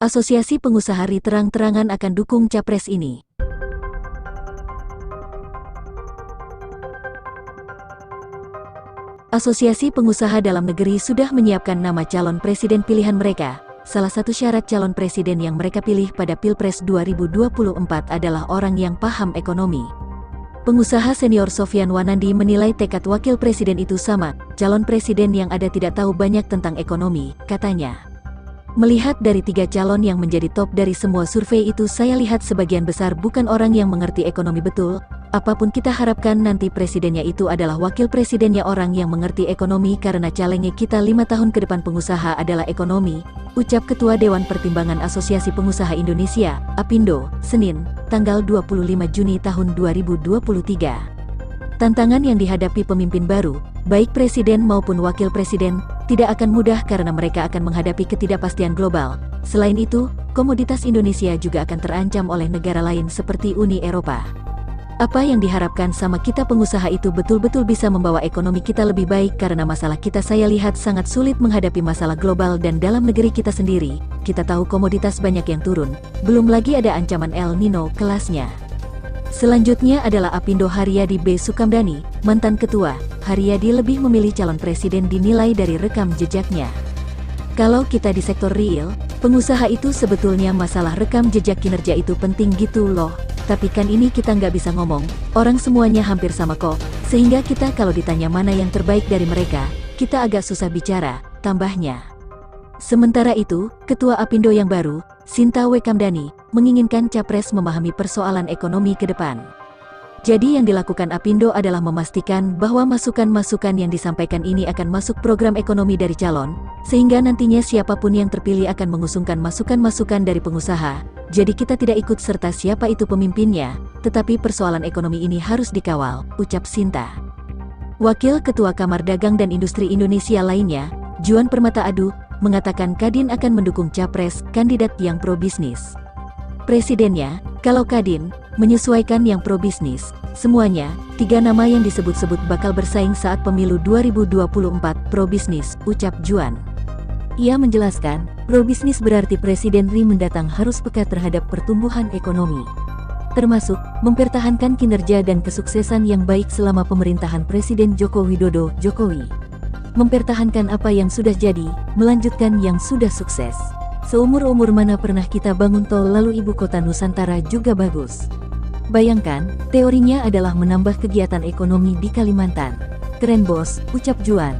Asosiasi Pengusaha RI terang-terangan akan dukung capres ini. Asosiasi Pengusaha Dalam Negeri sudah menyiapkan nama calon presiden pilihan mereka. Salah satu syarat calon presiden yang mereka pilih pada Pilpres 2024 adalah orang yang paham ekonomi. Pengusaha senior Sofyan Wanandi menilai tekad wakil presiden itu sama, calon presiden yang ada tidak tahu banyak tentang ekonomi, katanya. Melihat dari 3 calon yang menjadi top dari semua survei itu, saya lihat sebagian besar bukan orang yang mengerti ekonomi betul. Apapun kita harapkan nanti presidennya itu adalah wakil presidennya orang yang mengerti ekonomi, karena calengnya kita 5 tahun ke depan pengusaha adalah ekonomi, ucap Ketua Dewan Pertimbangan Asosiasi Pengusaha Indonesia, APindo, Senin, tanggal 25 Juni tahun 2023. Tantangan yang dihadapi pemimpin baru, baik presiden maupun wakil presiden, tidak akan mudah karena mereka akan menghadapi ketidakpastian global. Selain itu, komoditas Indonesia juga akan terancam oleh negara lain seperti Uni Eropa. Apa yang diharapkan sama kita pengusaha itu betul-betul bisa membawa ekonomi kita lebih baik, karena masalah kita saya lihat sangat sulit menghadapi masalah global dan dalam negeri kita sendiri. Kita tahu komoditas banyak yang turun, belum lagi ada ancaman El Nino kelasnya. Selanjutnya adalah APindo Haryadi B. Sukamdhani, mantan ketua. Haryadi lebih memilih calon presiden dinilai dari rekam jejaknya. Kalau kita di sektor real, pengusaha itu sebetulnya masalah rekam jejak kinerja itu penting gitu loh. Tapi kan ini kita nggak bisa ngomong, orang semuanya hampir sama kok, sehingga kita kalau ditanya mana yang terbaik dari mereka, kita agak susah bicara, tambahnya. Sementara itu, Ketua APindo yang baru, Sinta Wekamdhani, menginginkan capres memahami persoalan ekonomi ke depan. Jadi yang dilakukan APindo adalah memastikan bahwa masukan-masukan yang disampaikan ini akan masuk program ekonomi dari calon, sehingga nantinya siapapun yang terpilih akan mengusungkan masukan-masukan dari pengusaha. Jadi kita tidak ikut serta siapa itu pemimpinnya, tetapi persoalan ekonomi ini harus dikawal, ucap Sinta. Wakil Ketua Kamar Dagang dan Industri Indonesia lainnya, Juan Permata Adu, mengatakan Kadin akan mendukung capres kandidat yang pro-bisnis. Presidennya, kalau Kadin, menyesuaikan yang pro-bisnis. Semuanya, 3 nama yang disebut-sebut bakal bersaing saat pemilu 2024 pro-bisnis, ucap Juan. Ia menjelaskan, pro-bisnis berarti Presiden RI mendatang harus peka terhadap pertumbuhan ekonomi, termasuk mempertahankan kinerja dan kesuksesan yang baik selama pemerintahan Presiden Joko Widodo, Jokowi. Mempertahankan apa yang sudah jadi, melanjutkan yang sudah sukses. Seumur-umur mana pernah kita bangun tol lalu ibu kota Nusantara juga bagus. Bayangkan, teorinya adalah menambah kegiatan ekonomi di Kalimantan. Keren bos, ucap Juan.